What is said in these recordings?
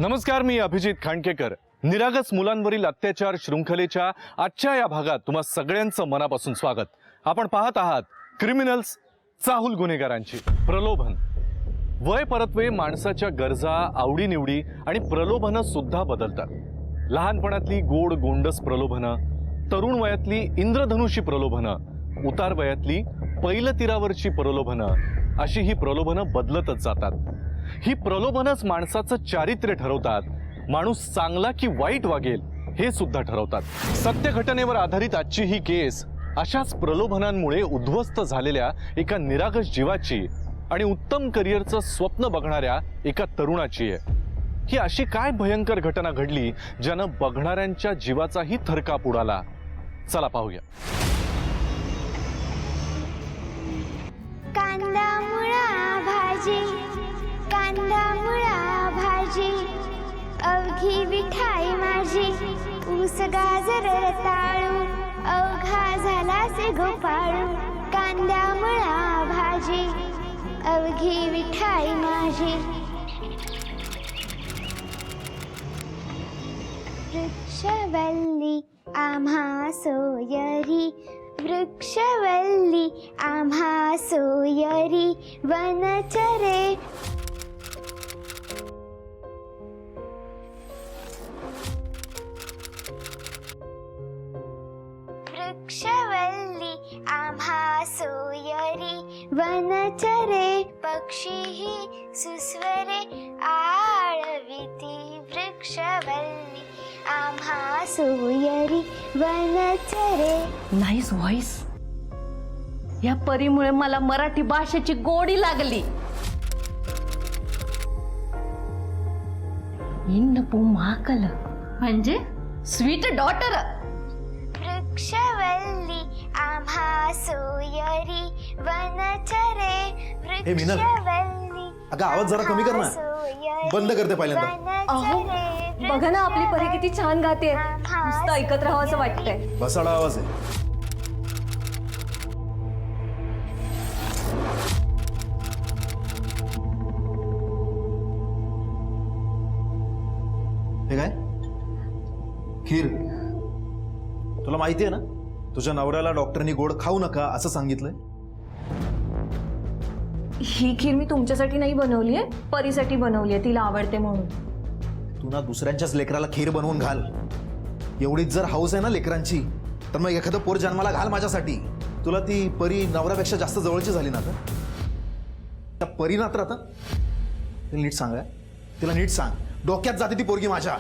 नमस्कार, मी अभिजित खांडकेकर. निरागस मुलांवरील अत्याचार शृंखलेच्या आजच्या या भागात तुम्हा सगळ्यांचं मनापासून स्वागत. आपण पाहत आहात क्रिमिनल्स, चाहूल गुन्हेगारांची प्रलोभन. वय परत्वे माणसाच्या गरजा, आवडीनिवडी आणि प्रलोभनं सुद्धा बदलतात. लहानपणातली गोड गोंडस प्रलोभनं, तरुण वयातली इंद्रधनुषी प्रलोभनं, उतार वयातली पैलतीरावरची प्रलोभनं, अशी ही प्रलोभनं बदलतच जातात. ही प्रलोभनच माणसाचं चारित्र्य ठरवतात. माणूस चांगला की वाईट वागेल हे सुद्धा ठरवतात. सत्य घटनेवर आधारित आजची ही केस अशाच प्रलोभनांमुळे उद्ध्वस्त झालेल्या एका निरागस जीवाची आणि उत्तम करिअरचं स्वप्न बघणाऱ्या एका तरुणाची आहे. ही अशी काय भयंकर घटना घडली ज्यानं बघणाऱ्यांच्या जीवाचाही थरकाप उडाला? चला पाहूया. कांदा मुळा भाजी, कांदा मुळा भाजी, अवघी विठाई माझी, ऊस गाजर रताळू, अवघा झाला से गोपाळू. कांदा मुळा भाजी, अवघी विठाई माझी. वृक्षवल्ली आम्हा सोयरी, वृक्षवल्ली आम्हा सोयरी, वनचरे. वृक्षवल्ली आम्हा सोयरी, वनचरे. पक्षीही सुस्वरे आळविती. वृक्षवल्ली आम्हा सोयरी, वनचरे. Nice voice. या परीमुळे मला मराठी भाषेची गोडी लागली. इन्नपू महाकल म्हणजे स्वीट डॉटर. वृक्षवल्ली आम्हा सोयरी, वनचरे. हे मीनल, वृक्षवल्ली अगं आवाज जरा कमी कर ना. सोयरी, बंद करते पहिल्यांदा. वनचरे. बघा ना, आपली परी किती छान गाते. नुसतं ऐकत राहावं असं वाटतंय. बसाडा आवाज आहे. हे काय? खीर. तुला माहिती आहे ना, तुझ्या नवऱ्याला डॉक्टरनी गोड खाऊ नका असं सांगितलंय. ही खीर मी तुमच्यासाठी नाही बनवली आहे, परीसाठी बनवली आहे, तिला आवडते म्हणून. तू ना दुसऱ्यांच्याच लेकराला खीर बनवून घाल. एवढीच जर हौस आहे ना लेकरांची, तर मग एखादं पोर जन्माला घाल माझ्यासाठी. तुला ती परी नवऱ्यापेक्षा जास्त जवळची झाली ना. त्या परी ना तर आता तिला नीट सांगा, तिला नीट सांग, डोक्यात जाते ती पोरगी माझ्या.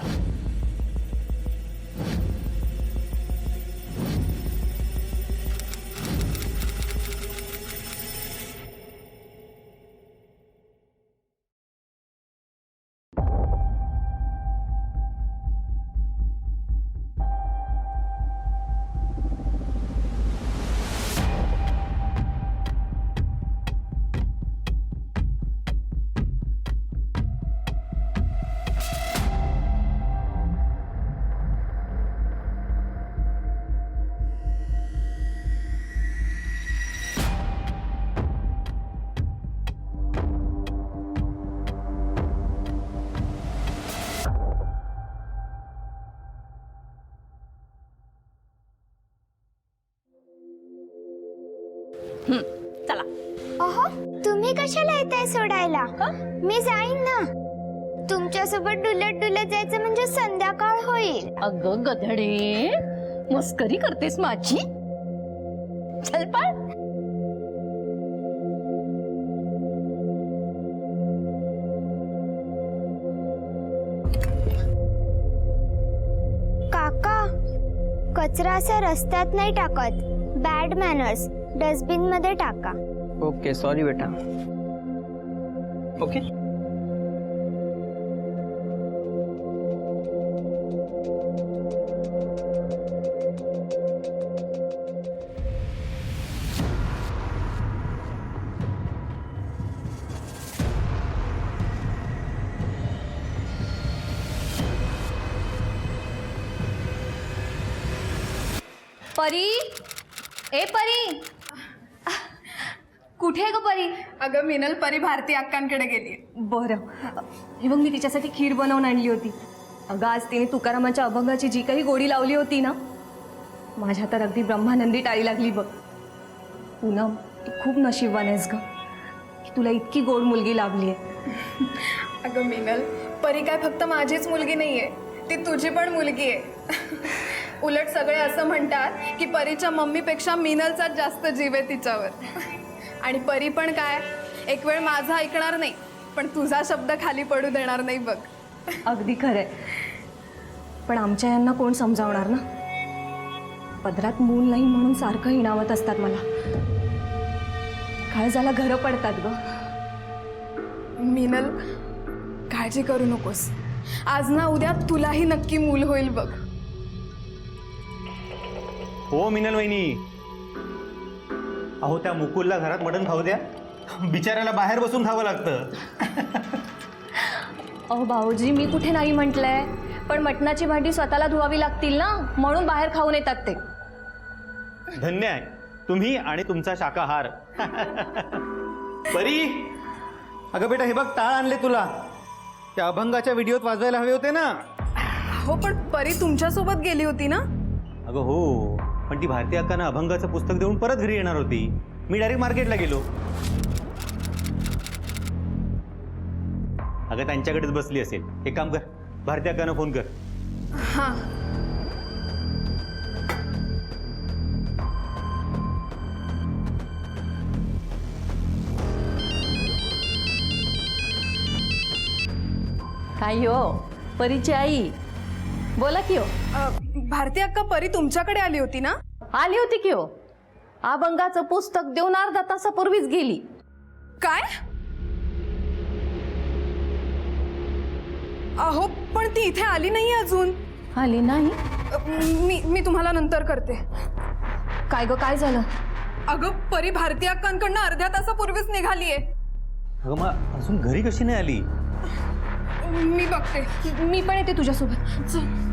चला. अहो, तुम्ही कशाला येताय सोडायला? मी जाईन ना. तुमच्यासोबत डुलत डुलत जायचं म्हणजे संध्याकाळ होईल. अगं गधडे, मस्करी करतेस माझी? चल पण. काका, कचरा असा रस्त्यात नाही टाकत. Bad manners. डस्टबिन मध्ये टाका. ओके, सॉरी बेटा. ओके. परी, ए परी, कुठे आहे ग परी? अगं मिनल परी भारती अक्कांकडे गेली. बरं, हे बघ मी तिच्यासाठी खीर बनवून आणली होती. अगं आज तिने तुकारामाच्या अभंगाची जी काही गोडी लावली होती ना, माझ्या तर अगदी ब्रह्मानंदी टाळी लागली बघ. पूनम, तू खूप नशीबवान आहेस ग की तुला इतकी गोड मुलगी लाभली आहे. अगं मिनल, परी काय फक्त माझीच मुलगी नाहीये, ती तुझी पण मुलगी आहे. उलट सगळे असं म्हणतात की परीच्या मम्मीपेक्षा मिनलचाच जास्त जीव आहे तिच्यावर. आणि परी पण काय एक वेळ माझा ऐकणार नाही, पण तुझा शब्द खाली पडू देणार नाही बघ. अगदी खरंय, पण आमच्या यांना कोण समजावणार ना. पदरात मूल नाही म्हणून सारखं हिणावत असतात मला. काळजाला घरं पडतात ग. मिनल, काळजी करू नकोस. आज ना उद्या तुलाही नक्की मूल होईल बघ. हो मिनल वहिनी, अहो त्या मुकुलला घरात मटण खाऊ द्या, बिचाऱ्याला बाहेर बसून खावं लागतं. अहो भाऊजी, मी कुठे नाही म्हटलंय, पण मटणाची भांडी स्वतःला धुवावी लागतील ना, म्हणून बाहेर खाऊन येतात ते. धन्य आहे तुम्ही आणि तुमचा शाकाहार. परी, अगं बेटा हे बघ टाळ आणले तुला. त्या अभंगाच्या व्हिडिओत वाजवायला हवे होते ना. हो पण परी तुमच्यासोबत गेली होती ना. अगं हो, पण ती भारती अक्कानं अभंगाचं पुस्तक देऊन परत घरी येणार होती. मी डायरेक्ट मार्केटला गेलो. अगं त्यांच्याकडेच बसली असेल. एक काम कर, भारती अक्कानं फोन कर. हां. काय हो परीची आई, बोला की हो. भारती अक्का, परी तुमच्याकडे आली होती ना. आली होती की हो. अभंगाचं पुस्तक देऊन अर्धा तासापूर्वीच गेली. काय? अहो पण ती इथे आली नाही अजून. आली नाही? मी तुम्हाला नंतर करते. काय ग, काय झालं? अगं परी भारती अक्कांकडनं अर्ध्या तासापूर्वीच निघालीये. अगं मग अजून घरी कशी नाही आली? मी बघते. मी पण येते तुझ्यासोबत. चल.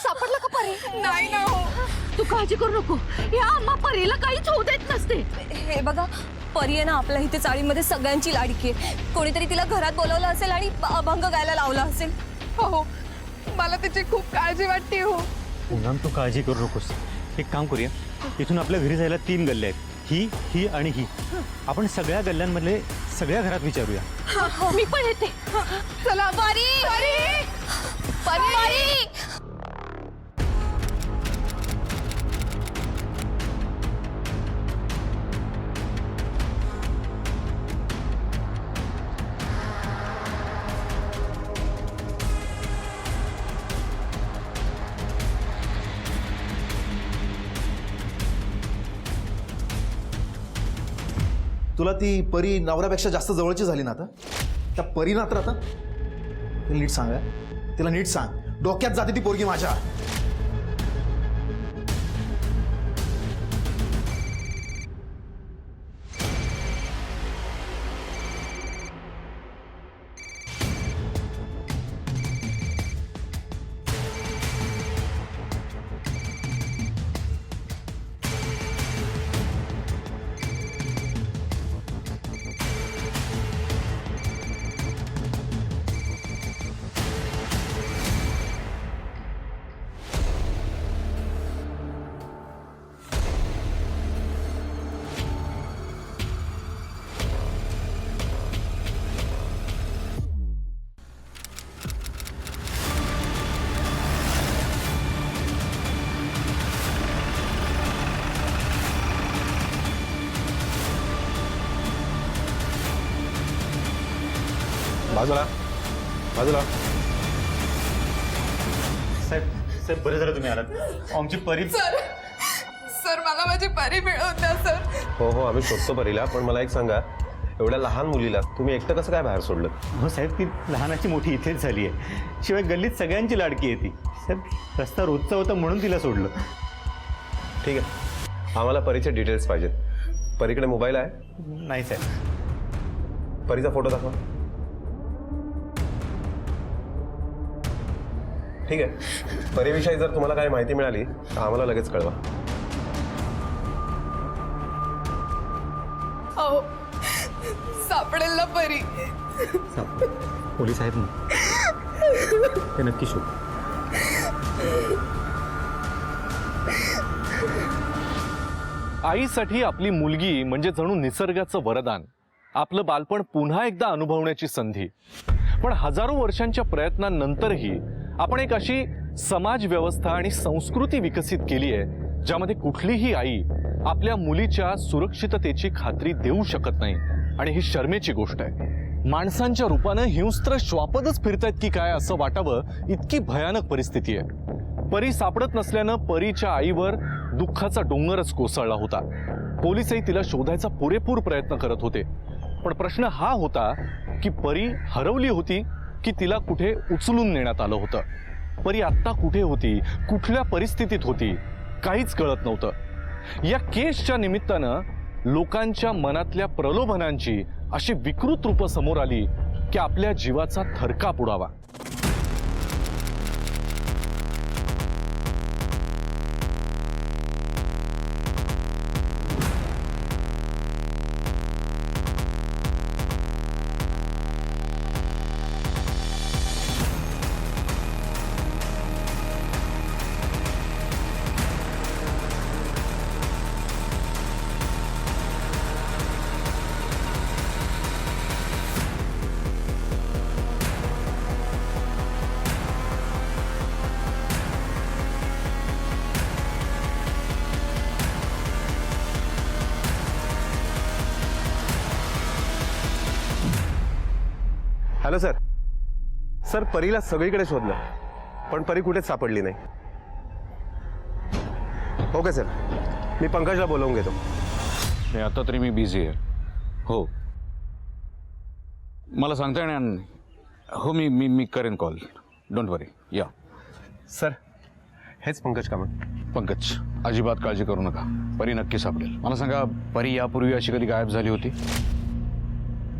सापडला का परी? नाही ना हो. तू काळजी करू नको, या आम्हा परीला काहीच होऊ देत नसते. हे बघा, परी आहे ना आपल्या इथे चाळीमध्ये सगळ्यांची लाडकी आहे. कोणीतरी तिला घरात बोलवलं असेल आणि अभंग गायला लावला असेल. हो, मला तिची खूप काळजी वाटते हो. पूनम तू काळजी करू नकोस. एक काम करूया, इथून आपल्या घरी जायला 3 गल्ले आहेत. ही आणि ही. आपण सगळ्या गल्ल्यांमधले सगळ्या घरात विचारूया. मी पण येते. चला. परी, परी, परी. तुला ती परी नवऱ्यापेक्षा जास्त जवळची झाली ना आता. त्या परीना तर आता तिला नीट सांगा, तिला नीट सांग. डोक्यात जाते ती पोरगी माझ्या. बाजूला बाजूला. साहेब बरं झालं तुम्ही आलात. आमची परी. सर मला माझी परी मिळवून द्या सर. हो हो, आम्ही शोधतो परीला. पण मला एक सांगा, एवढ्या लहान मुलीला तुम्ही एकटं कसं काय बाहेर सोडलं? हो साहेब, ती लहानाची मोठी इथेच झाली आहे. शिवाय गल्लीत सगळ्यांची लाडकी आहे ती. साहेब रस्ता रोजचा होता म्हणून तिला सोडलं. ठीक आहे, आम्हाला परीचे डिटेल्स पाहिजेत. परीकडे मोबाईल आहे? नाही साहेब. परीचा फोटो दाखवा. ठीक आहे, परीविषयी जर तुम्हाला काही माहिती मिळाली तर आम्हाला लगेच कळवा. अहो सापडेल ना परी. पोलीस आहेत ना, ते नक्की शोध. आईसाठी आपली मुलगी म्हणजे जणू निसर्गाचं वरदान, आपलं बालपण पुन्हा एकदा अनुभवण्याची संधी. पण हजारो वर्षांच्या प्रयत्नांनंतरही आपण एक अशी समाज व्यवस्था आणि संस्कृती विकसित केली आहे ज्यामध्ये कुठलीही आई आपल्या मुलीच्या सुरक्षिततेची खात्री देऊ शकत नाही. आणि ही शर्मेची गोष्ट आहे. माणसांच्या रूपानं हिंस्त्र श्वापदच फिरतायत की काय असं वाटावं इतकी भयानक परिस्थिती आहे. परी सापडत नसल्यानं परीच्या आईवर दुःखाचा डोंगरच कोसळला होता. पोलिसही तिला शोधायचा पुरेपूर प्रयत्न करत होते. पण प्रश्न हा होता की परी हरवली होती की तिला कुठे उचलून नेण्यात आलं होतं. परी आत्ता कुठे होती, कुठल्या परिस्थितीत होती, काहीच कळत नव्हतं. या केसच्या निमित्तानं लोकांच्या मनातल्या प्रलोभनांची अशी विकृत रूपं समोर आली की आपल्या जीवाचा थरकाप उडावा. Hello sir. सर, परीला सगळीकडे शोधलं पण परी कुठेच सापडली नाही. ओके सर, मी पंकजला बोलवून घेतो. नाही, आता तरी मी बिझी आहे. हो, मला सांगता येणार नाही. हो, मी मी मी करेन कॉल. डोंट वरी. या सर, हेच पंकज कामत. पंकज, अजिबात काळजी करू नका. परी नक्की सापडेल. मला सांगा, परी यापूर्वी अशी कधी गायब झाली होती?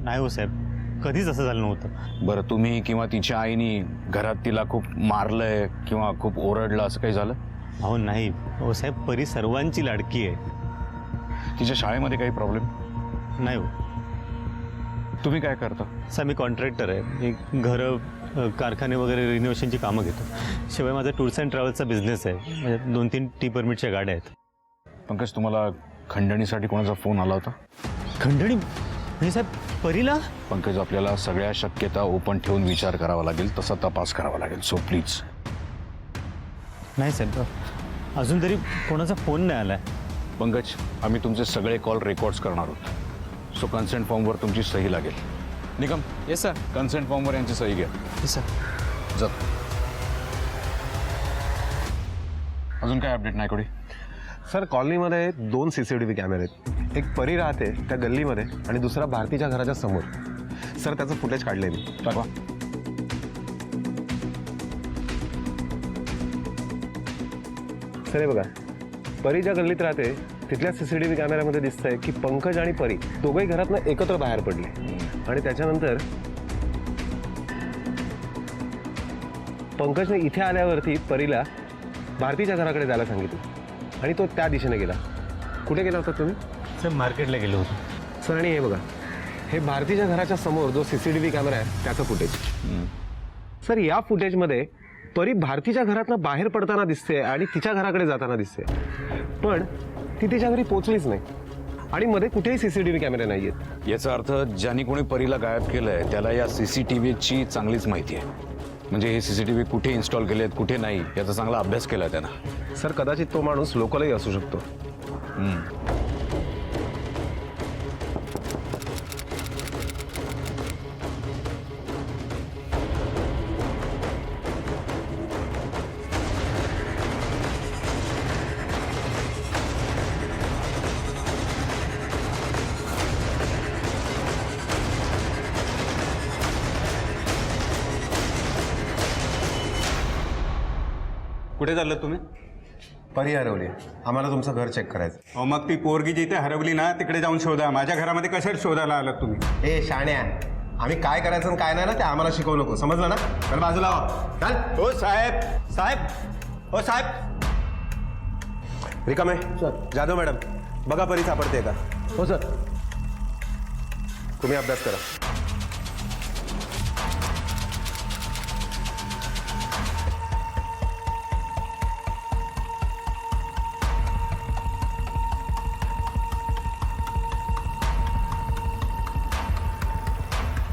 नाही हो साहेब, कधीच असं झालं नव्हतं. बरं, तुम्ही किंवा तिच्या आईनी घरात तिला खूप मारलंय किंवा खूप ओरडलं असं काही झालं? अहो नाही हो साहेब, परी सर्वांची लाडकी आहे. तिच्या शाळेमध्ये काही प्रॉब्लेम? नाही हो तुम्ही काय करता? साहेब, मी कॉन्ट्रॅक्टर आहे. एक घरं, कारखाने वगैरे रिनोव्हेशनची कामं घेतो. शिवाय माझा टूर्स अँड ट्रॅव्हल्सचा बिझनेस आहे. म्हणजे 2-3 टी परमिटच्या गाड्या आहेत. पंकज, तुम्हाला खंडणीसाठी कोणाचा फोन आला होता? खंडणी? नाही साहेब, परीला? पंकज, आपल्याला सगळ्या शक्यता ओपन ठेवून विचार करावा लागेल, तसा तपास करावा लागेल. So please. नाही साहेब, अजून तरी कोणाचा फोन नाही आलाय. पंकज, आम्ही तुमचे सगळे कॉल रेकॉर्ड्स करणार आहोत. सो कन्सेंट फॉर्मवर तुमची सही लागेल. निकम. Yes sir. कन्सेंट फॉर्मवर यांची सही घ्या. Yes sir. जात. अजून काय अपडेट नाही कोणी? सर, कॉलनीमध्ये 2 CCTV कॅमेरे आहेत. एक परी राहते त्या गल्लीमध्ये आणि दुसरा भारतीच्या घराच्या समोर. सर, त्याचं फुटेज काढलंय मी. दाखवा. सर, हे बघा, परी ज्या गल्लीत राहते तिथल्या CCTV कॅमेऱ्यामध्ये दिसतंय की पंकज आणि परी दोघंही घरातनं एकत्र बाहेर पडले. आणि त्याच्यानंतर पंकजने इथे आल्यावरती परीला भारतीच्या घराकडे जायला सांगितलं आणि तो त्या दिशेने गेला. कुठे गेला होता तुम्ही? सर, मार्केटला गेलो होतो. सर, आणि हे बघा, हे भारतीच्या घराच्या समोर जो CCTV कॅमेरा आहे त्याचं फुटेज. सर, या फुटेजमध्ये परी भारतीच्या घरातनं बाहेर पडताना दिसते आणि तिच्या घराकडे जाताना दिसते. पण ती तिच्या घरी पोहोचलीच नाही आणि मध्ये कुठेही CCTV कॅमेरे नाही आहेत. याचा अर्थ ज्यांनी कोणी परीला गायब केलंय त्याला या CCTVची चांगलीच माहिती आहे. म्हणजे हे CCTV कुठे इन्स्टॉल केलेत, कुठे नाही, याचा चांगला अभ्यास केलाय त्यानं. सर, कदाचित तो माणूस लोकलही असू शकतो. कुठे चाललं तुम्ही? परी हरवली. आम्हाला तुमचं घर चेक करायचं. अहो मग ती पोरगी जिथे हरवली ना तिकडे जाऊन शोधा. माझ्या घरामध्ये कशाला शोधायला आलात तुम्ही? ए शाण्या, आम्ही काय करायचं आणि काय नाही ना ते आम्हाला शिकवू नको, समजलं ना? तर बाजूला चाल. हो साहेब, साहेब, हो साहेब. रिकामे जाधव मॅडम, बघा परी सापडते का? हो सर. तुम्ही अभ्यास करा.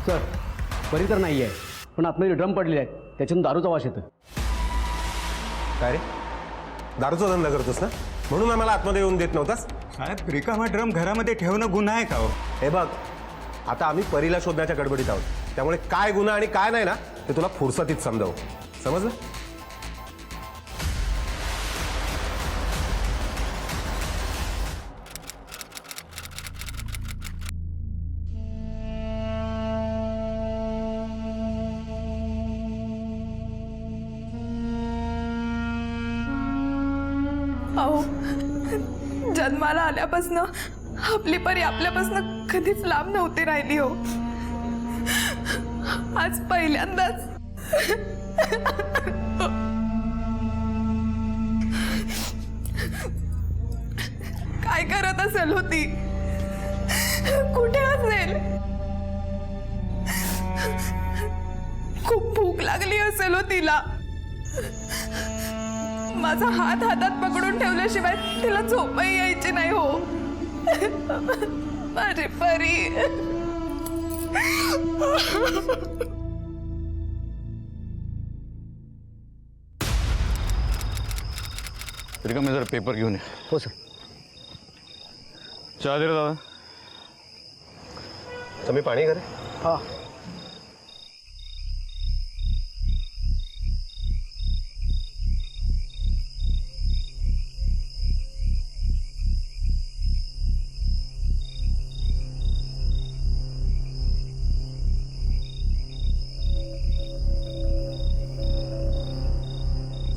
सर, परी तर नाही आहे, पण आतमध्ये ड्रम पडले आहेत, त्याच्यातून दारूचा वास येतो. काय रे, दारूचा धंदा करतोस ना? म्हणून आम्हाला आतमध्ये येऊन देत नव्हतास? साहेब रिकामा ड्रम घरामध्ये ठेवणं गुन्हा आहे का हो? हे बघ, आता आम्ही परीला शोधण्याच्या गडबडीत आहोत, त्यामुळे काय गुन्हा आणि काय नाही ना ते तुला फुरसतीत समजावं, समजलं? अहो जन्माला आल्यापासनं आपली परी आपल्यापासनं कधीच लांब नव्हती राहिली हो. आज पहिल्यांदाच काय करत असेल होती, कुठे असेल? खूप भूक लागली असेल हो तिला. माझा हात हातात पकडून ठेवल्याशिवाय तिला झोपही यायची नाही हो. माझी परी. रिकामे जरा पेपर घेऊन ये. हो सर. चहा दे रे दादा. तुम्ही पाणी करे. हां.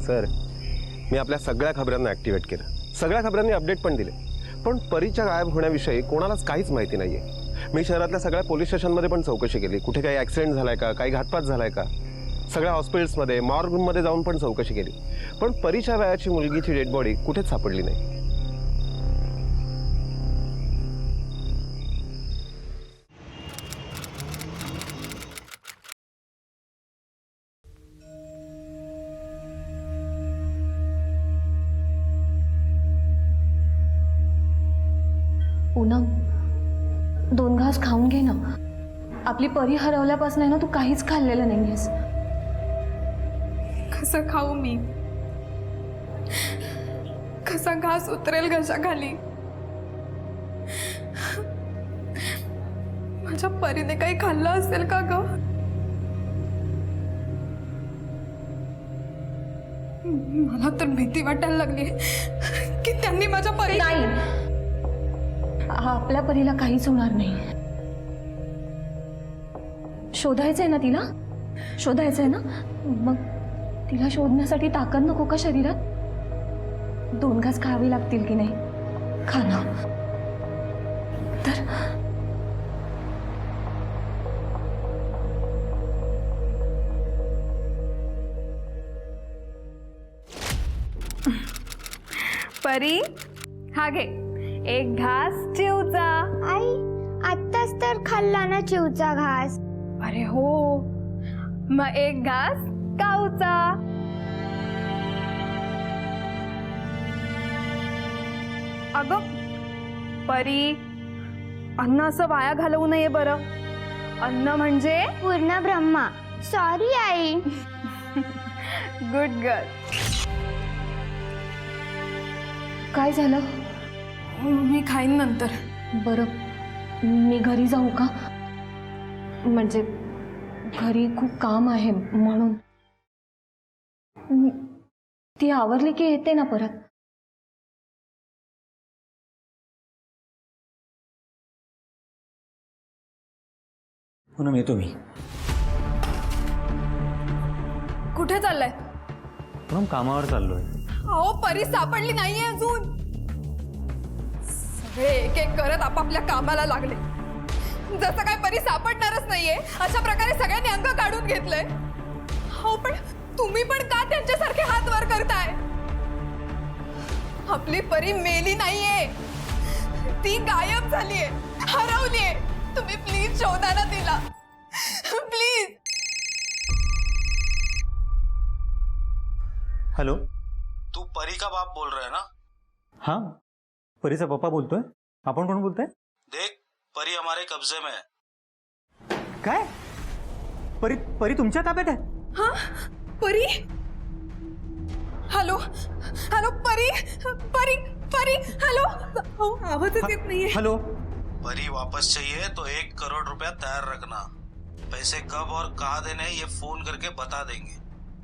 सर, मी आपल्या सगळ्या खबरांना ॲक्टिवेट केलं, सगळ्या खबरांनी अपडेट पण दिले, पण परीच्या गायब होण्याविषयी कोणालाच काहीच माहिती नाही आहे. मी शहरातल्या सगळ्या पोलीस स्टेशनमध्ये पण चौकशी केली, कुठे काही ॲक्सिडेंट झाला आहे का, काही घातपात झाला आहे का, सगळ्या हॉस्पिटल्समध्ये मॉर्गमध्ये जाऊन पण चौकशी केली, पण परीच्या वयाची मुलगीची डेड बॉडी कुठेच सापडली नाही. पूनम, 2 घास खाऊन घे ना. आपली परी हरवल्यापासून आहे ना, तू काहीच खाल्लेलं नाहीयेस. कसं खाऊ मी? कसा घास उतरेल घशाखाली? माझ्या परीने काही खाल्लं असेल का ग? मला तर भीती वाटायला लागली की त्यांनी माझ्या परी. नाही, आपल्या परीला काहीच होणार नाही. शोधायचंय ना तिला, शोधायचंय ना, मग तिला शोधण्यासाठी ताकद नको का शरीरात? 2 घास खावे लागतील की नाही? खा ना. तर परी, हा घे 1 घास चिवचा. आई, आत्ताच तर खाल्ला ना चिवचा घास. अरे हो, मग 1 घास काऊचा. अगं परी, अन्न असं वाया घालवू नये बरं. अन्न म्हणजे पूर्ण Brahma. Sorry I. Good girl. काय झालं? मी खाईन नंतर. बरं, मी घरी जाऊ का? म्हणजे घरी खूप काम आहे म्हणून. ती आवरली की येते ना परत. पूनम, येतो मी. कुठे चाललाय? पूनम कामावर चाललोय. अहो परी सापडली नाहीये अजून. सगळे एक एक करत आपापल्या कामाला लागले. जसं काय परी सापडणारच नाहीये अशा प्रकारे सगळ्यांनी अंग काढून घेतलंय. हो पण तुम्ही पण का त्यांच्यासारखे हात वर करताय? आपली परी मेली नाहीये, ती गायब झालीये, हरवलीये. तुम्ही प्लीज शोधा ना तिला, प्लीज. हॅलो. तू परी का बाप बोल रहा है ना? हां, परीचा पप्पा बोलतोय. आपण कोण बोलतोय? देख, परी हमारे कब्जे में है. काय? परी परी तुमच्या ताब्यात आहे? हाँ परी. हॅलो हॅलो परी परी परी हॅलो. अहो, आवाजच येत नाहीये. हॅलो. परी वापस चाहिए तो 1 करोड़ रुपया तैयार रखना. पैसे कब और कहाँ देने ये फोन करके बता देंगे.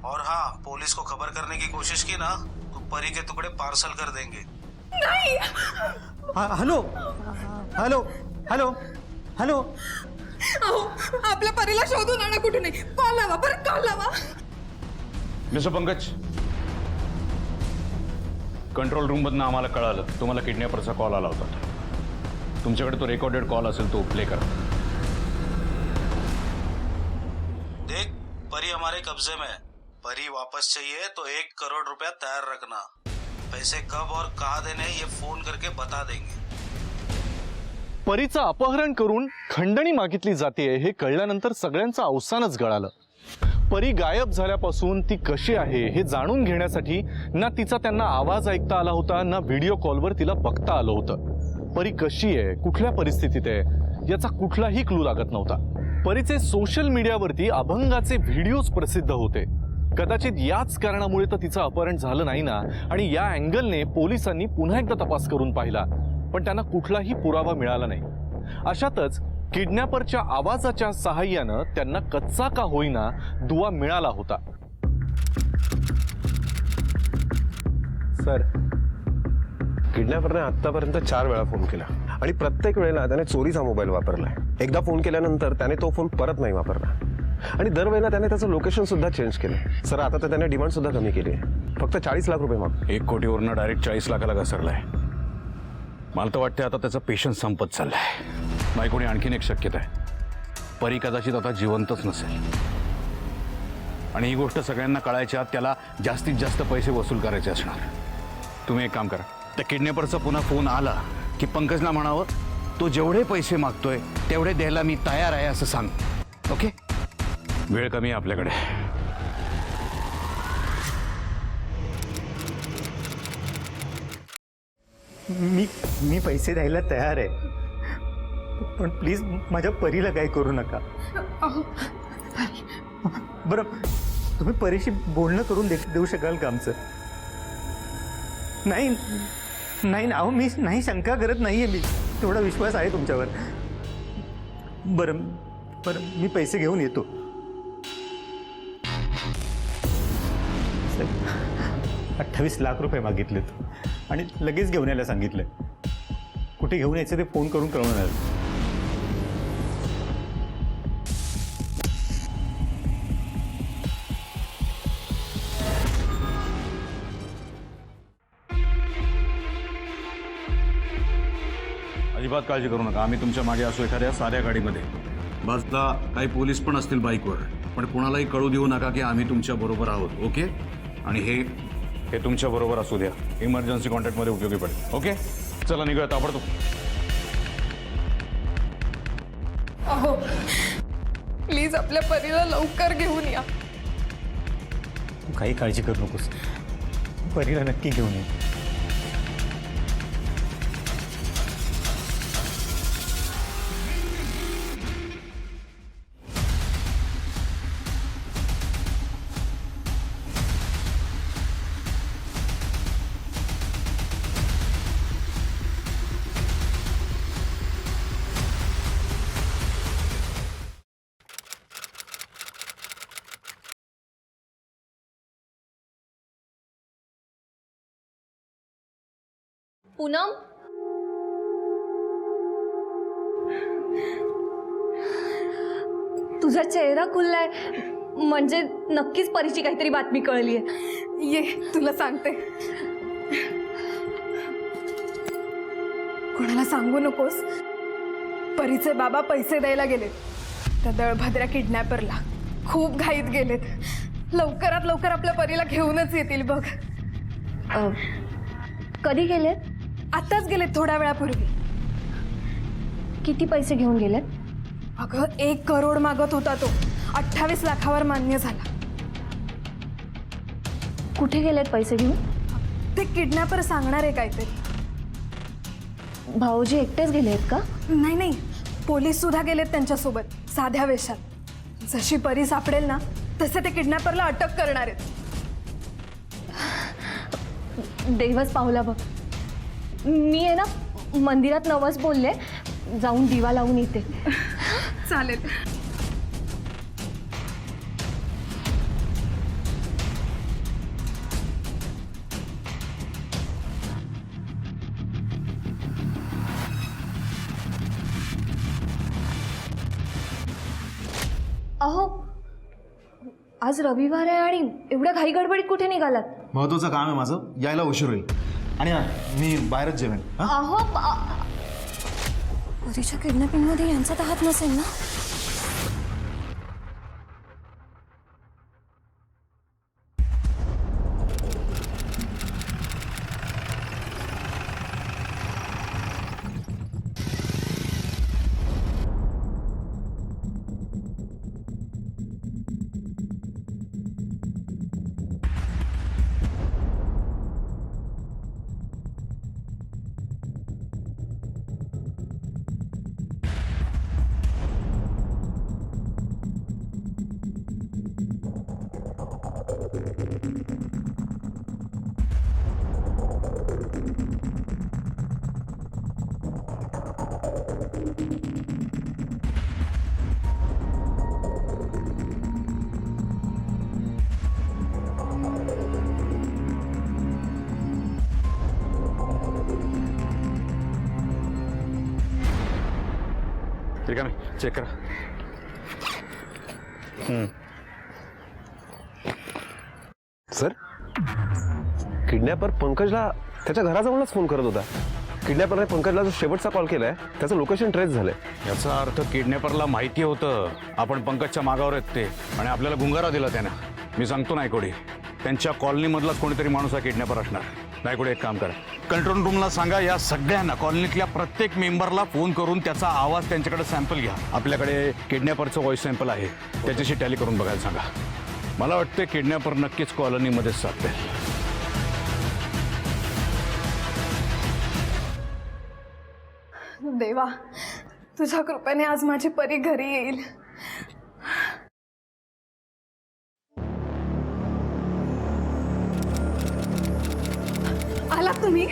और हाँ, पुलिस को खबर करने की कोशिश की ना तो परी के टुकड़े पार्सल कर देंगे. नाही. Hello hello hello hello. अहो आपल्या परीला शोधून आणा कुठून. कॉल लावा, बरं कॉल लावा. मिस्टर पंकज, कंट्रोल रूम मधनं आम्हाला कळालं तुम्हाला किडनॅपरचा कॉल आला होता. तुमच्याकडे तो रेकॉर्डेड कॉल असेल तो प्ले करा. देख, परी हमारे कब्जे में है. परी वापस चाहिए तो 1 करोड़ रुपया तैयार रखना. पैसे कब और कहाँ देने ये फोन करके बता देंगे. परीचं अपहरण करून खंडणी मागितली जाते हे कळल्यानंतर सगळ्यांचं अवसानच गळालं. परी गायब झाल्यापासून ती कशी आहे हे जाणून घेण्यासाठी ना तिचा त्यांना आवाज ऐकता आला होता, ना व्हिडिओ कॉलवर तिला बघता आलं होतं. परी कशी आहे, कुठल्या परिस्थितीत आहे याचा कुठलाही क्लू लागत नव्हता. परीचे सोशल मीडियावरती अभंगाचे व्हिडिओज प्रसिद्ध होते. कदाचित याच कारणामुळे तर तिचं अपहरण झालं नाही ना. आणि या अँगलने पोलिसांनी पुन्हा एकदा तपास करून पाहिला, पण त्यांना कुठलाही पुरावा मिळाला नाही. अशातच किडनॅपरच्या आवाजाच्या सहाय्यानं त्यांना कच्चा का होईना दुवा मिळाला होता. सर, किडनॅपरने आतापर्यंत 4 वेळा फोन केला आणि प्रत्येक वेळेला त्याने चोरीचा मोबाईल वापरलाय. एकदा फोन केल्यानंतर त्याने तो फोन परत नाही वापरला आणि दरवेळेला त्याने त्याचं लोकेशन सुद्धा चेंज केलं. सर, आता तर त्याने डिमांड सुद्धा कमी केली आहे. फक्त 40 लाख रुपये माग. 1 कोटीवरनं डायरेक्ट 40 लाखाला घसरलाय. मला तर वाटतं आता त्याचा पेशन्स संपत चाललाय. नाही, कोणी आणखीन एक शक्यता आहे. परी कदाचित आता जिवंतच नसेल आणि ही गोष्ट सगळ्यांना कळायच्या आत त्याला जास्तीत जास्त पैसे वसूल करायचे असणार. तुम्ही एक काम करा, त्या किडनॅपरचा पुन्हा फोन आला की पंकजला म्हणावं तो जेवढे पैसे मागतोय तेवढे द्यायला मी तयार आहे असं सांग. ओके? वेळ कमी आहे आपल्याकडे. मी पैसे द्यायला तयार आहे, पण प्लीज माझ्या परीला काही करू नका. बरं, तुम्ही परीशी बोलणं करून देऊ शकाल का आमचं? नाही नाही अहो, मी नाही, शंका करत नाहीये. मी तेवढा विश्वास आहे तुमच्यावर. बरं बरं, मी पैसे घेऊन येतो. 28 लाख रुपये मागितलेत आणि लगेच घेऊन यायला सांगितलंय. कुठे घेऊन यायचं ते फोन करून कळवणार. अजिबात काळजी करू नका. आम्ही तुमच्या मागे असू एखाद्या साध्या गाडीमध्ये. बाजूला काही पोलीस पण असतील बाईकवर, पण कुणालाही कळू देऊ नका की आम्ही तुमच्या बरोबर आहोत. ओके? आणि हे तुमच्या बरोबर असू द्या. इमर्जन्सी कॉन्टॅक्टमध्ये उपयोगी पडेल. ओके? चला निघूया ताबडतोब. अहो प्लीज आपल्या परीला लवकर घेऊन या. तू काही काळजी करू नकोस, परीला नक्की घेऊन ये. पूनम, तुझा चेहरा खुललाय. म्हणजे नक्कीच परीची काहीतरी बातमी कळली आहे. ये तुला सांगते. कोणाला सांगू नकोस. परीचे बाबा पैसे द्यायला गेलेत त्या दळभद्र्या किडनॅपरला. खूप घाईत गेलेत. लवकरात लवकर आपल्या परीला घेऊनच येतील बघ. कधी गेलेत? आताच गेलेत थोड्या वेळापूर्वी. किती पैसे घेऊन गेलेत? अगं 1 करोड मागत होता तो. 28 लाखावर मान्य झाला. कुठे गेलेत पैसे घेऊन? ते किडनॅपर सांगणार आहे काहीतरी. भाऊजी एकटेच गेलेत का? नाही नाही, पोलीस सुद्धा गेलेत त्यांच्यासोबत साध्या वेशात. जशी परी सापडेल ना तसे ते किडनॅपरला अटक करणार आहेत. देवच पावला बघ. मी आहे ना मंदिरात नवस बोलले, जाऊन दिवा लावून येते. चालेल. अहो, आज रविवार आहे आणि एवढ्या घाई गडबडीत कुठे निघालात? महत्वाचं काम आहे माझं, यायला उशीर होईल. आणि मी बाहेरच जेवेन. अहो, परीच्या किडनॅपिंग मध्ये यांचा तर हात नसेल ना? ठीक आहे ना, चेक करा. सर, किडनॅपर पंकजला त्याच्या घराजवळच फोन करत होता. किडनॅपरने पंकजला जो शेवटचा कॉल केलाय त्याचं लोकेशन ट्रेस झालंय. याचा अर्थ किडनॅपरला माहिती होतं आपण पंकजच्या मागावर आहेत ते, आणि आपल्याला गुंगारा दिला त्यानं. मी सांगतो नायकोडी, त्यांच्या कॉलनीमधलाच कोणीतरी माणूस हा किडनॅपर असणार. नायकोडी, एक काम करा, कंट्रोल रूमला सांगा या सगळ्यांना, कॉलनीतल्या प्रत्येक मेंबरला फोन करून त्याचा आवाज त्यांच्याकडे सॅम्पल घ्या. आपल्याकडे किडनॅपरचं व्हॉइस सॅम्पल आहे, त्याच्याशी टॅली करून बघायला सांगा. मला वाटतं किडनॅपर नक्कीच कॉलनीमध्येच सापडेल. देवा, तुझ्या कृपेने आज माझी परी घरी येईल. आलात तुम्ही?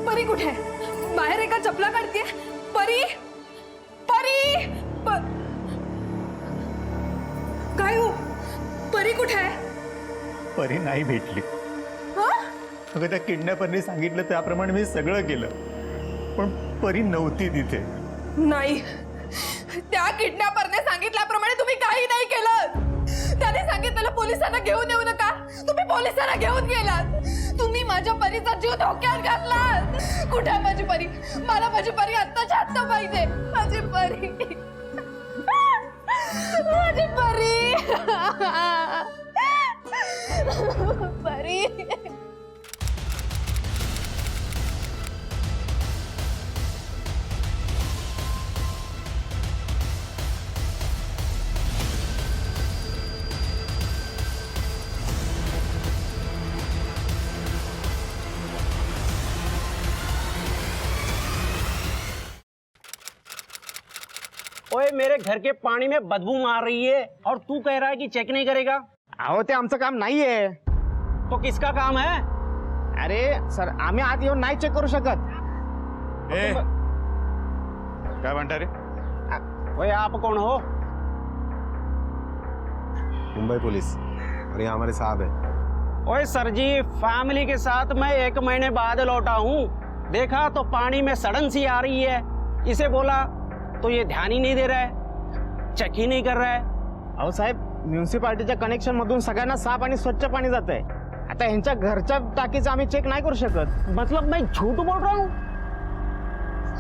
परी कुठे आहे? बाहेर एका चपला काढते. परी, परी, काय हो? परी कुठे आहे? परी नाही भेटली. अगं, त्या किडनॅपरने सांगितलं त्याप्रमाणे मी सगळं केलं, पण परी नव्हती तिथे. नाही, त्या किडनॅपरने सांगितल्याप्रमाणे तुम्ही काही नाही केलं. त्याने सांगितलेलं पोलिसांना घेऊन येऊ नका, तुम्ही पोलिसांना घेऊन गेलात. तुम्ही माझ्या परीचा जीव धोक्यात घातला. कुठे आहे माझी परी? मला माझी परी आत्ताच्या आत्ता पाहिजे. माझी परी, माझी परी, परी. ओए, मेरे घर के पानी में बदबू मार रही है और तू कह रहा है कि चेक नहीं करेगा? अहो, ते आमचं काम नाहीये. तो किसका काम है? अरे सर, आम्ही आत येऊन नाही चेक करू शकत. काय म्हणता रे? ओए, आप कौन हो? मुंबई पुलिस, और ये हमारे साहब है. ओए सर जी, फैमिली के साथ मैं 1 महीने बाद लौटा हूँ. देखा तो पानी में सड़न सी आ रही है. इसे बोला तो ये ध्यान ही नहीं दे रहा है, चेक ही नहीं कर रहा है. अहो साहेब, म्युन्सिपाल्टीच्या कनेक्शन मधून सगळ्यांना साफ आणि स्वच्छ पाणी जात आहे. आता ह्यांच्या घरच्या टाकीचं आम्ही चेक नाही करू शकत. मतलब मैं झूठ बोल रहा हूँ?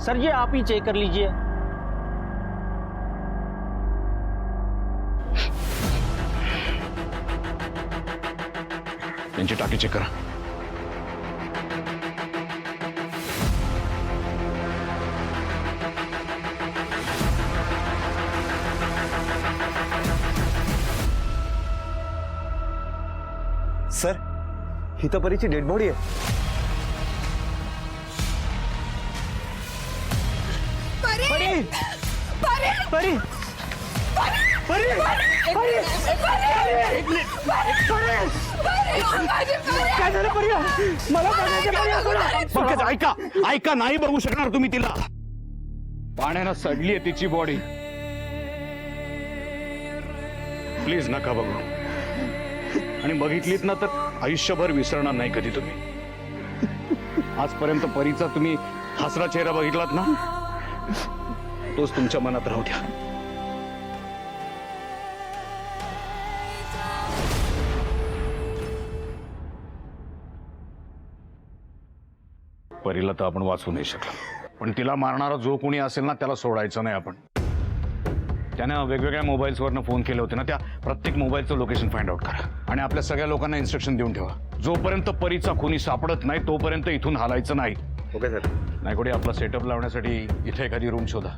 सर ये आप ही चेक कर लीजिए. यांची टाकी चेक करा. सर ही तर परीची डेड बॉडी आहे. परी काय झालं परी? मला पंकज ऐका ऐका, नाही बघू शकणार तुम्ही तिला. पाण्यानं सडली आहे तिची बॉडी. प्लीज नका बघू. आणि बघितलीत ना तर आयुष्यभर विसरणार नाही कधी तुम्ही. आजपर्यंत परीचा तुम्ही हसरा चेहरा बघितलात ना, तोच तुमच्या मनात राहू द्या. परीला तर आपण वाचवू नाही शकलो, पण तिला मारणारा जो कोणी असेल ना त्याला सोडायचं नाही आपण. त्यानं वेगवेगळ्या मोबाईल्सवरनं फोन केले होते ना, त्या प्रत्येक मोबाईलचं लोकेशन फाइंड आउट करा आणि आपल्या सगळ्या लोकांना इन्स्ट्रक्शन देऊन ठेवा. जोपर्यंत परीचा खुनी सापडत नाही तोपर्यंत इथून हालायचं नाही. Okay sir. नायकोडी आपला सेटअप लावण्यासाठी इथे एखादी रूम शोधा.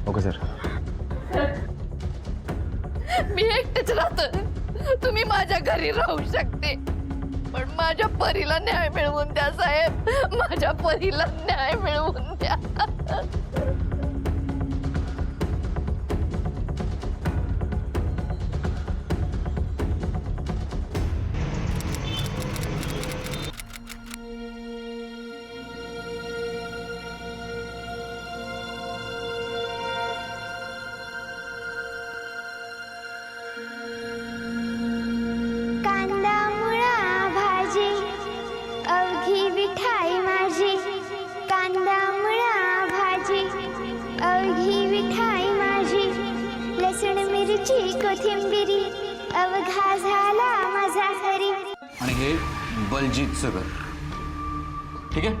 Okay sir. मी एकटेच राहतो. तुम्ही माझ्या घरी राहू शकते, पण माझ्या परीला न्याय मिळवून द्या साहेब. माझ्या परीला न्याय मिळवून द्या. कांदा मुळा भाजी अवघी विठाई माझी. कांदा मुळा भाजी अवघी विठाई माझी. लसूण मिरची कोथिंबिरी अवघा झाला माझा घरी. आणि हे बलजीतचं घर. ठीक आहे.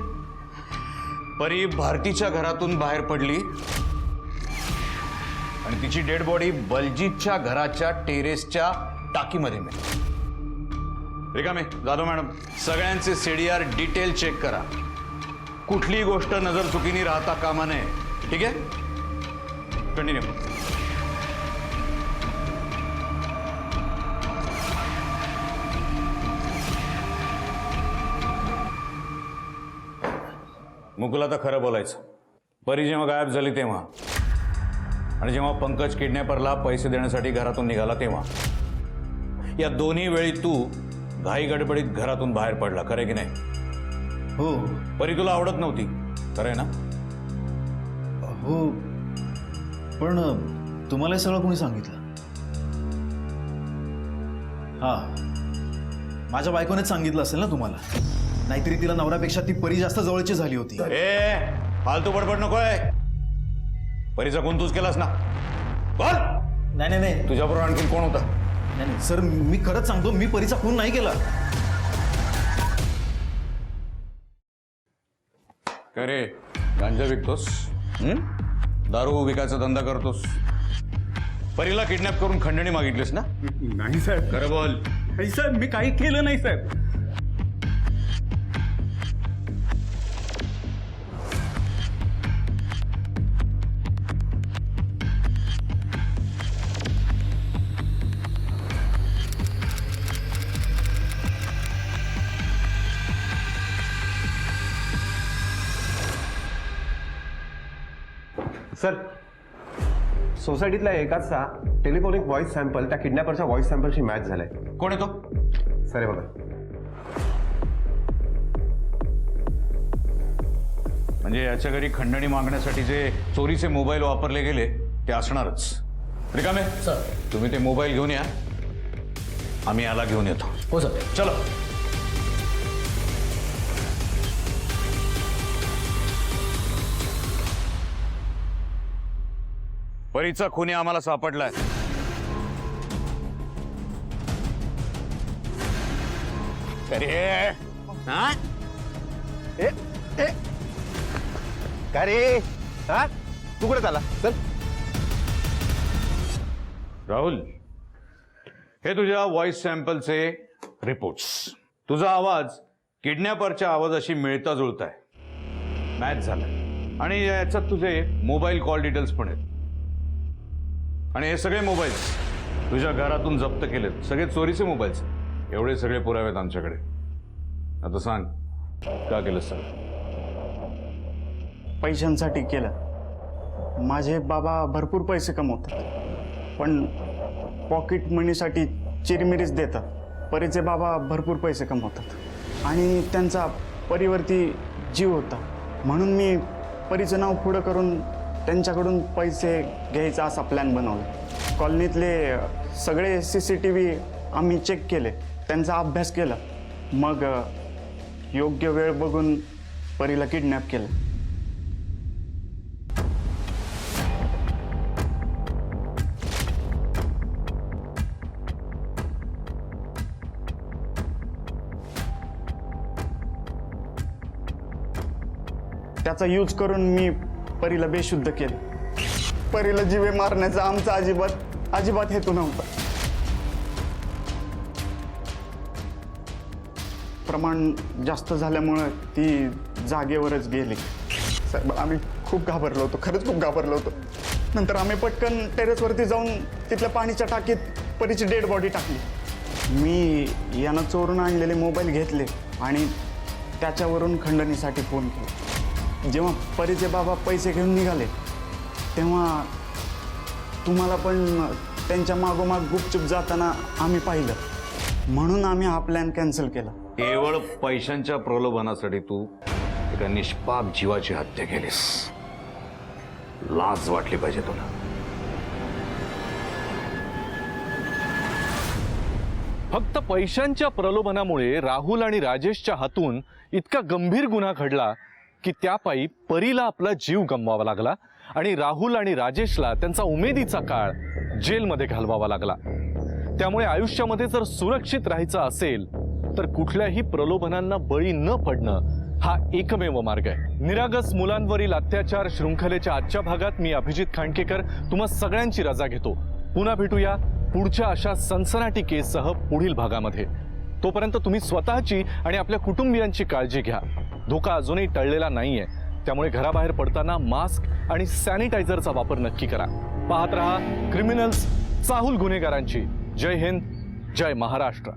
परी भारतीच्या घरातून बाहेर पडली आणि तिची डेड बॉडी बलजीतच्या घराच्या टेरेसच्या टाकीमध्ये मिळाली. रिकामे जाधव मॅडम, सगळ्यांचे सीडीआर डिटेल चेक करा. कुठलीही गोष्ट नजर चुकीने राहता कामा नये. ठीक आहे, कंटिन्यू. मुकुला तर खरं बोलायचं. परी जेव्हा गायब झाली तेव्हा आणि जेव्हा पंकज किडनॅपरला पैसे देण्यासाठी घरातून निघाला तेव्हा, या दोन्ही वेळी तू घाई गडबडीत घरातून बाहेर पडला. खरं की नाही? हो परी तुला आवडत नव्हती, खरं आहे ना? हो, पण तुम्हाला हे सगळं कोणी सांगितलं? हां, माझ्या बायकोनेच सांगितलं असेल ना तुम्हाला. नाहीतरी तिला नवऱ्यापेक्षा ती परी जास्त जवळची झाली होती. ए फालतू बडबड नकोय. परीचा खून तूच केलास ना? बोल. नाही नाही नाही तुझ्याबरोबर आणखी कोण होता? नाही नाही सर, मी खरंच सांगतो, मी परीचा खून नाही केला. काय रे, गांजा विकतोस? दारू विकायचा धंदा करतोस? परीला किडनॅप करून खंडणी मागितलीस ना? नाही साहेब. खरं बोल. नाही साहेब, मी काही केलं नाही साहेब. सर, सोसायटीतल्या एकाचा टेलिफोनिक व्हॉइस सॅम्पल त्या किडनॅपरच्या व्हॉइस सॅम्पलशी मॅच झालाय. कोण आहे तो? सर हे बघा. म्हणजे याच्या घरी खंडणी मागण्यासाठी जे चोरीचे मोबाईल वापरले गेले ते असणारच. रिकामे सर, तुम्ही ते मोबाईल घेऊन या, आम्ही याला घेऊन येतो. हो सर. चलो. परीचा खुनी आम्हाला सापडलाय. अरे हा? का रे हा तू कुठे चाला चल. राहुल, हे तुझ्या व्हॉइस सॅम्पलचे रिपोर्ट्स. तुझा आवाज किडनॅपरच्या आवाजाशी मिळता जुळता आहे, मॅच झाला. आणि याच्यात तुझे मोबाईल कॉल डिटेल्स पण आहेत. आणि हे सगळे मोबाईल्स तुझ्या घरातून जप्त केलेत, सगळे चोरीचे मोबाईल्स. एवढे सगळे पुरावे आहेत आमच्याकडे. आता सांग, का केलं सर? पैशांसाठी केलं. माझे बाबा भरपूर पैसे कमवतात, पण पॉकेट मनीसाठी चिरमिरीच देतात. परीचे बाबा भरपूर पैसे कमवतात आणि त्यांचा परीवरती जीव होता, म्हणून मी परीचं नाव पुढं करून त्यांच्याकडून पैसे घ्यायचा असा प्लॅन बनवला. कॉलनीतले सगळे CCTV आम्ही चेक केले, त्यांचा अभ्यास केला. मग योग्य वेळ बघून परीला किडनॅप केलं. त्याचा यूज करून मी परीला बेशुद्ध केलं. परीला जीवे मारण्याचा आमचा अजिबात हेतू नव्हता. प्रमाण जास्त झाल्यामुळं ती जागेवरच गेली. साहेब, आम्ही खूप घाबरलो होतो, खरंच खूप घाबरलो होतो. नंतर आम्ही पटकन टेरेसवरती जाऊन तिथल्या पाणीच्या टाकीत परीची डेड बॉडी टाकली. मी यानं चोरून आणलेले मोबाईल घेतले आणि त्याच्यावरून खंडणीसाठी फोन केला. जेव्हा परीचे बाबा पैसे घेऊन निघाले तेव्हा तुम्हाला पण त्यांच्या मागोमाग गुपचूप जाताना आम्ही पाहिलं, म्हणून आम्ही हा प्लॅन कॅन्सल केला. केवळ पैशांच्या प्रलोभनासाठी तू एका निष्पाप जीवाची हत्या केलीस. लाज वाटली पाहिजे तुला. फक्त पैशांच्या प्रलोभनामुळे राहुल आणि राजेशच्या हातून इतका गंभीर गुन्हा घडला की त्यापायी परीला आपला जीव गमवावा लागला आणि राहुल आणि राजेशला त्यांचा उमेदीचा काळ जेलमध्ये घालवावा लागला. त्यामुळे आयुष्यामध्ये जर सुरक्षित राहायचं असेल तर कुठल्याही प्रलोभनांना बळी न पडणं हा एकमेव मार्ग आहे. निरागस मुलांवरील अत्याचार शृंखलेच्या आजच्या भागात मी अभिजित खांडकेकर तुम्हा सगळ्यांची रजा घेतो. पुन्हा भेटूया पुढच्या अशा सनसनाटी केससह पुढील भागामध्ये. तोपर्यंत तुम्ही स्वतःची आणि आपल्या कुटुंबियांची काळजी घ्या. धोका अजूनही टळलेला नाहीये, त्यामुळे घराबाहेर पडताना मास्क आणि सॅनिटायझरचा वापर नक्की करा. पाहत रहा क्रिमिनल्स, चाहूल गुन्हेगारांची. जय हिंद, जय महाराष्ट्र.